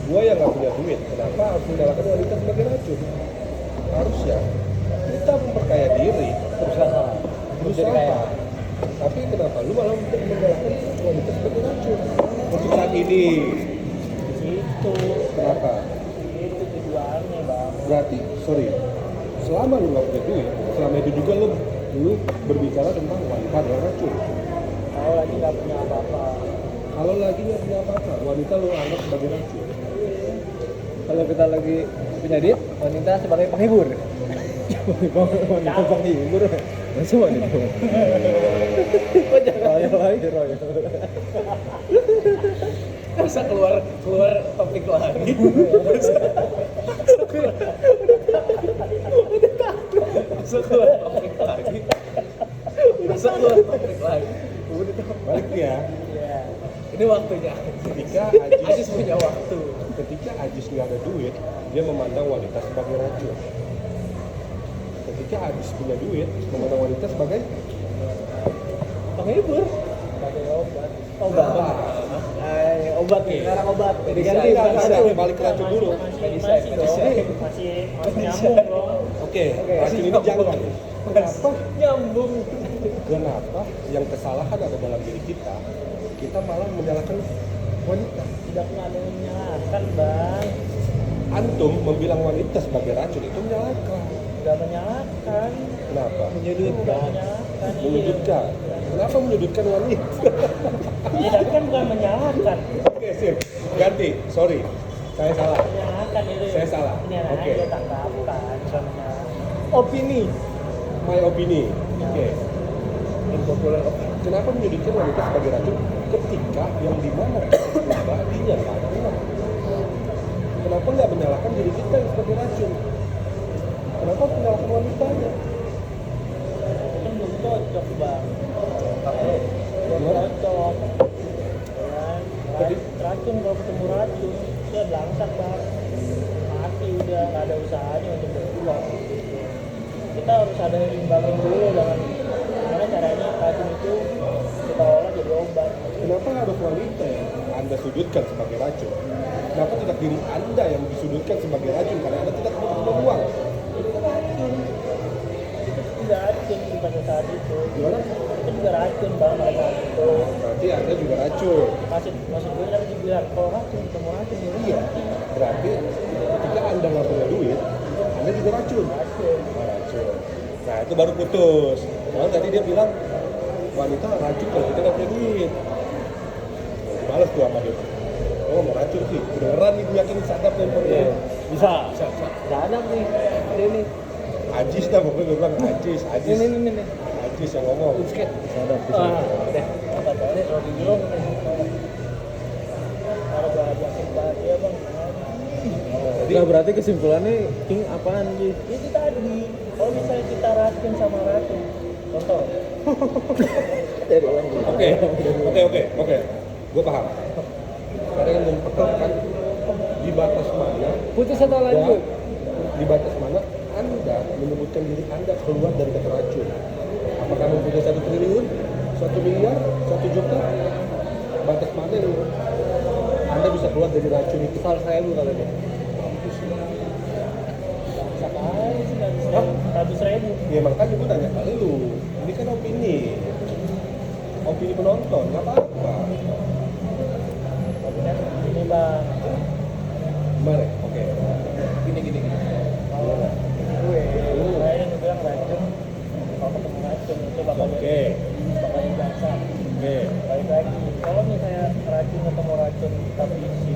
Gua yang nggak punya duit, kenapa harus menyalahkan wanita sebagai racun? Harusnya kita memperkaya diri, berusaha. Tapi kenapa lu malah menyalahkan wanita sebagai racun? Untuk saat ini, Itu kenapa? itu tujuannya bang. Berarti, selama lu nggak punya duit, selama itu juga lu berbicara tentang wanita adalah racun. Kalau lagi nggak punya apa-apa. Kalau lagi nggak punya apa-apa, wanita lu anggap sebagai racun. Kalau kita lagi punya duit, wanita sebagai penghibur. Wanita penghibur. Masa wanita? Royal. Masa keluar topik lagi. Masa keluar topik lagi. Balik ya. Iya. Ini waktunya. Ketika Ajis punya waktu. ketika Ajis nggak ada duit, dia memandang wanita sebagai racun. Ketika Ajis punya duit, memandang wanita sebagai Penghibur. Pakai obat. Obat nih, merek obat. Diganti Enggak, balik ke racun dulu. Masih nyambung dong. Oke, racun ini jangan. Kenapa? Nyambung. Kenapa yang kesalahan ada dalam diri kita, kita malah menyalahkan wanita? Tidak ada yang menyalahkan bang. Antum membilang wanita sebagai racun itu menyalahkan. Tidak menyalahkan. Kenapa? Menyudutkan. Menyudutkan. Kenapa menyudutkan wanita? Iya, tapi kan bukan menyalahkan. Oke, sip. Ganti. Sorry. Saya salah. Menyalahkan itu. Saya salah. Ini Oke. aja tanggapan, bukan menyalahkan. Opini. My opini. Oke. Unpopular opinion. Kenapa menyudutkan wanita sebagai racun ketika yang dimana pribadinya racun? Kenapa nggak menyalahkan diri kita yang sebagai racun? Kenapa menyalahkan wanitanya? Kan belum cocok bang. Belum Gimana? cocok. Ya, racun kalau ketemu racun, dia langsat bang. Mati udah, nggak ada usahanya untuk berjuang. Kita harus ada imbangin dulu dengan gimana caranya racun itu kita olah jadi obat. Kenapa harus wanita yang Anda sudutkan sebagai racun? Kenapa tidak diri Anda yang disudutkan sebagai racun karena Anda tidak punya uang? Itu kan racun. Itu juga racun pada saat itu. Gimana? Itu juga racun bang pada saat itu. Berarti Anda juga racun. Maksud gue tadi bilang kalau racun ketemu racun ya Iya. Berarti ketika Anda nggak punya duit, Anda juga racun. racun. Racun. Nah itu baru putus. Soalnya tadi dia bilang wanita racun kalau kita nggak punya duit. Males tuh sama dia. Oh mau racun sih. Beneran nih gue yakin sadap dan Iya. Bisa. Bisa. Dadap nih. Ini. Ajis dah pokoknya gue bilang Ajis. Ini. Ajis yang ngomong. Sadap bisa. Udah. Apa tadi roti belum kalau gak yakin bahagia bang. Nah, berarti kesimpulannya King apaan sih? Itu tadi kalau misalnya kita racun sama racun, contoh Oke. Gue paham. Sekarang yang mempertahankan di batas mana Putus atau lanjut? di batas mana Anda menyebutkan diri Anda keluar dari kata racun? Apakah mempunyai 1 triliun, 1 miliar, 1 juta? Batas mana yang Anda bisa keluar dari racun itu? Salah saya lu kalau dia. sekali sih nggak bisa 100.000. Ya makanya gue tanya ke lu. Ini kan opini penonton, nggak apa-apa. Tapi kan ini bang, Gimana? Oke. Gini. kalau gue yang bilang racun, kalau ketemu racun itu bakal Oke. bakal dibaca. Oke. Balik lagi, kalau misalnya racun ketemu racun tapi si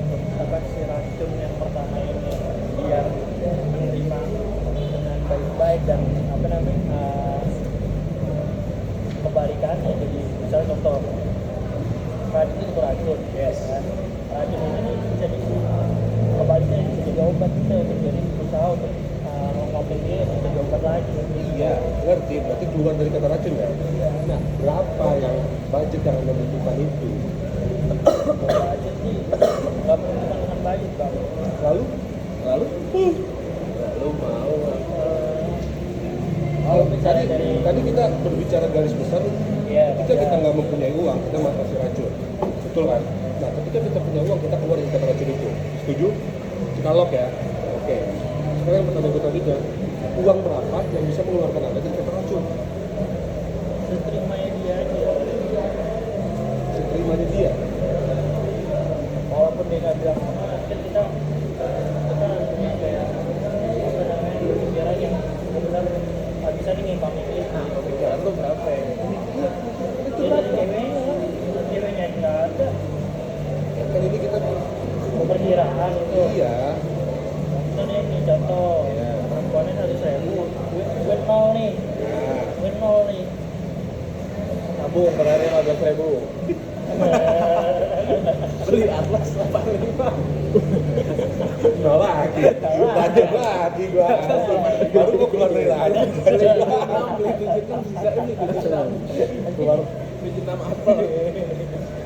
racun yang pertama ini biar menerima dengan baik-baik dan apa namanya kebalikannya. Jadi misalnya contoh racun itu racun, Yes. kan? Racun ini bisa kebalikannya bisa jadi obat kita untuk jadi berusaha untuk ngomongin dia untuk jadi obat lagi. Iya, ngerti. Berarti keluar dari kata racun kan? Nah, berapa yang budget yang Anda butuhkan itu? Kalau racun sih nggak menentukan dengan budget bang. Lalu? Lu mau Kalau misalnya tadi, dari- tadi kita berbicara garis besar, Iya, kita nggak mempunyai uang, kita makan racun. betul kan? Nah, ketika kita punya uang, kita keluar dari kata racun itu. Setuju? Kita lock ya. Oke. Sekarang yang pertanyaan gue selanjutnya, uang berapa yang bisa mengeluarkan Anda dari kata racun? Seterimanya dia aja. Seterimanya dia. Walaupun dia nggak bilang apa, kan kita punya kayak apa namanya pemikiran yang benar bisa nih ngimbangin ini. Pikiran lu berapa ya? Dia dari ceweknya nggak ada. Kan ini kita Perkiraan itu. iya. Misalnya ini contoh, Iya. perempuannya 100.000, gue nol nih, Nah, gue nol nih. Tabung per hari 15.000. Beli atlas 85. nah lagi. Budget lagi gua. Baru gua keluar dari lagi. Beli 76 bisa ini 76. Keluar 76 apa?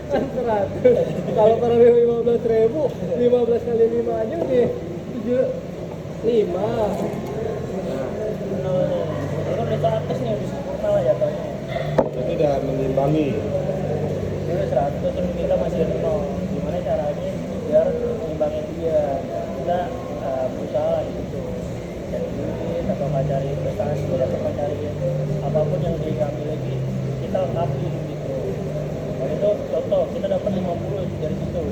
Kan 100. Kalau per hari 15.000, 15 kali 5 aja udah 75. Nol nih, itu kan udah 100 nih, udah sempurna lah jatuhnya. Jadi udah mengimbangi. Dia udah 100, terus kita masih nol. Gimana caranya biar ngimbangin dia? Kita berusaha lah gitu, cari duit atau nggak cari investasi atau nggak cari apapun yang dia nggak miliki, kita lengkapi gitu. Kalau itu contoh, kita dapat 50 dari situ,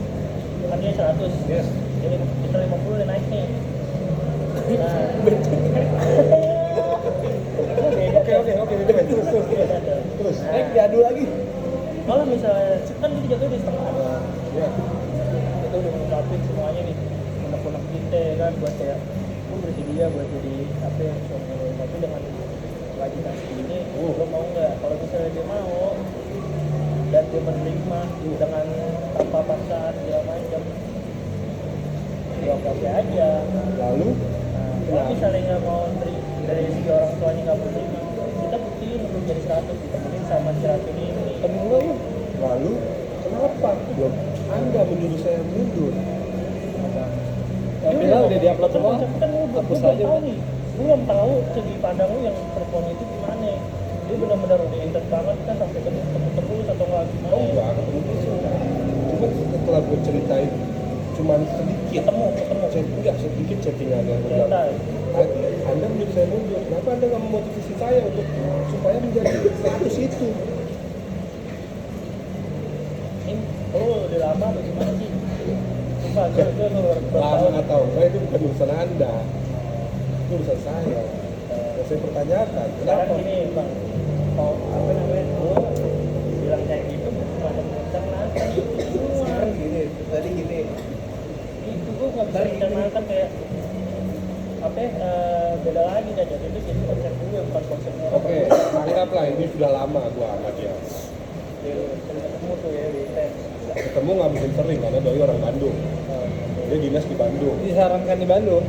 kan dia 100. Yes. Jadi kita 50 udah naik nih. Nah, Oke. Terus. Naik diadu lagi. kalau misalnya kan kita jatuh di setengah, Ya. kita udah ngungkapin semuanya nih, unek-unek kita kan buat kayak gue bersedia buat jadi apa ya, suami lo, tapi dengan gaji kasih ini, lo mau nggak? Kalau misalnya dia mau dan dia menerima dengan tanpa paksaan segala macam, ya oke aja. Lalu Nah, kalau misalnya nggak mau dari segi orang tuanya nggak mau terima, kita buktiin untuk jadi 100, ditemenin sama si racun ini. lalu kenapa belum Anda menyuruh saya mundur? Tapi lah udah diupload semua. Kan lu Hapus belum aja. tahu nih. Lu belum tahu segi pandang lu yang perempuan itu gimana. Dia benar-benar udah intens banget kan sampai ketemu terus atau nggak gimana. Oh enggak, ketemu sih. Cuma setelah gue ceritain cuman sedikit enggak sedikit chattingannya gue bilang, tadi Anda menyuruh saya mundur, kenapa Anda nggak memotivasi saya untuk supaya menjadi 100 itu? Ini lu udah lama atau gimana sih? Coba gue Lama atau enggak itu bukan urusan Anda, itu urusan saya. Yang saya pertanyakan, Sekarang kenapa? gini bang, mau apa namanya? Lu bilang kayak gitu bukan mencernakan itu semua. Sekarang gini, tadi gini. Itu gue nggak bisa mencernakan kayak apa ya, beda lagi dah, jadi itu jadi konsep gue bukan konsep orang. Oke, anggaplah ini sudah lama gua sama dia. Sering ketemu tuh ya di tes. Ketemu nggak mungkin sering karena doi orang Bandung. Dia dinas di Bandung. Disarankan di Bandung.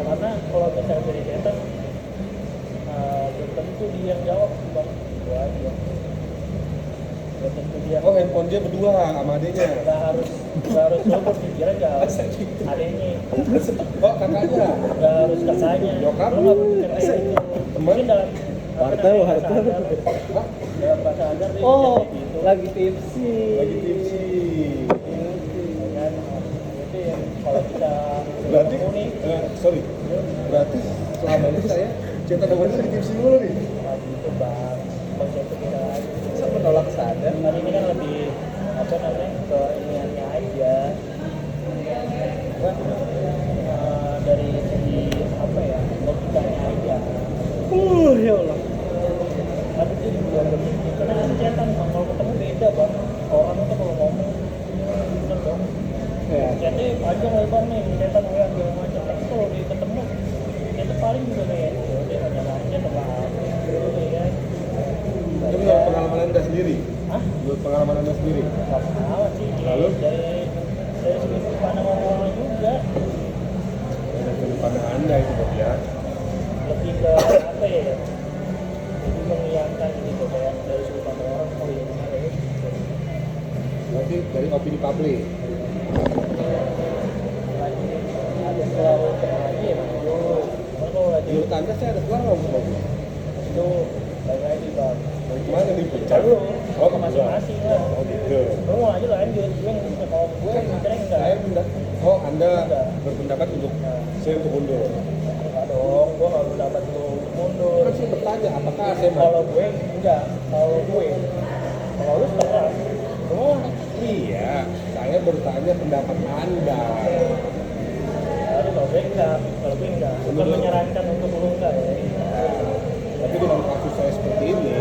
Karena kalau misalnya dari datang belum tentu dia yang jawab sih bang, gue aja belum tentu dia. Oh, handphone dia berdua sama adiknya. Nggak harus lo berpikiran nggak harus adanya, Oh, kakaknya. nggak harus kakaknya. Nyokap. Lo nggak berpikir kayak gitu. Temen. Mungkin dalam Wartel. dalam bahasa agar dia Oh, kayak gitu. lagi tipsi. Lagi tipsi. Kan, itu yang kalau kita Berarti, ketemu nih sorry. Berarti selama ini saya cinta dengan dia di tipsi mulu nih. nggak gitu bang, konsepnya beda lagi. Masa menolak sadar? Kan ini kan lebih apa namanya ke iniannya aja. Gua dari segi apa ya, logikanya aja. Ya Allah. Tapi itu juga begitu karena kan cetan bang, kalau ketemu beda bang. Orang itu kalau ngomong bener dong. Ya. Chatnya panjang lebar nih, cetan WA segala macam. Tapi kalau dia ketemu, itu paling juga kayak dia hanya aja tebak gitu ya. Itu menurut pengalaman Anda sendiri. Hah? Menurut pengalaman Anda sendiri. Gak pengalaman sih. Lalu? Dari sudut pandang orang juga Dari sudut pandang Anda itu berarti ya. lebih ke apa ya? Lebih mengiyakan gitu kayak dari sudut pandang orang. Oh iya benar ya. Berarti dari opini publik. Lagi ada selalu lagi ya dulu. Cuman kalau lagi Menurut Anda saya ada selalu sama dia. itu lagi bang. Dari mana nih? Lalu ke masing-masing lah. Oh gitu. Lu mau aja lanjut, kalau gue mikirnya enggak. Anda berpendapat untuk saya untuk mundur. Enggak dong, gue nggak berdapat lu mundur. Kan sih bertanya apakah saya Kalau gue enggak, kalau lu terserah. Semua Iya, saya bertanya pendapat Anda. kalau gue enggak, bukan menyarankan untuk lu enggak ya. Tapi dengan kasus saya seperti ini,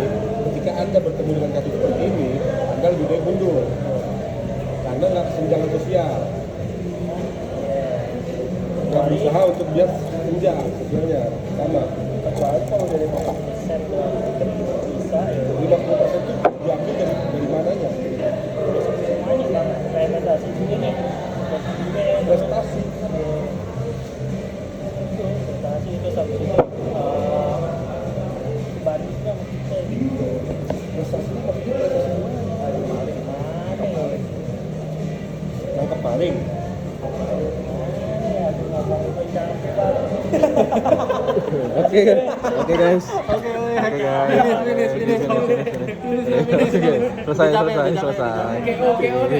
ketika Anda bertemu dengan kasus seperti ini, Anda lebih baik mundur. Karena nggak kesenjangan sosial. Nggak berusaha untuk biar senjang sosialnya sama. Kecuali kalau dari 50% bisa ya. 50% itu diambil dari mananya? Semuanya bang, implementasi juga nih. Prestasi. Prestasi itu sampai itu bandingnya sama kita gitu. Prestasi itu maksudnya prestasi gimana? Paling mana ya? Nangkep maling. Aku nggak mau itu capek banget. Oke guys. Oke, Selesai. oke.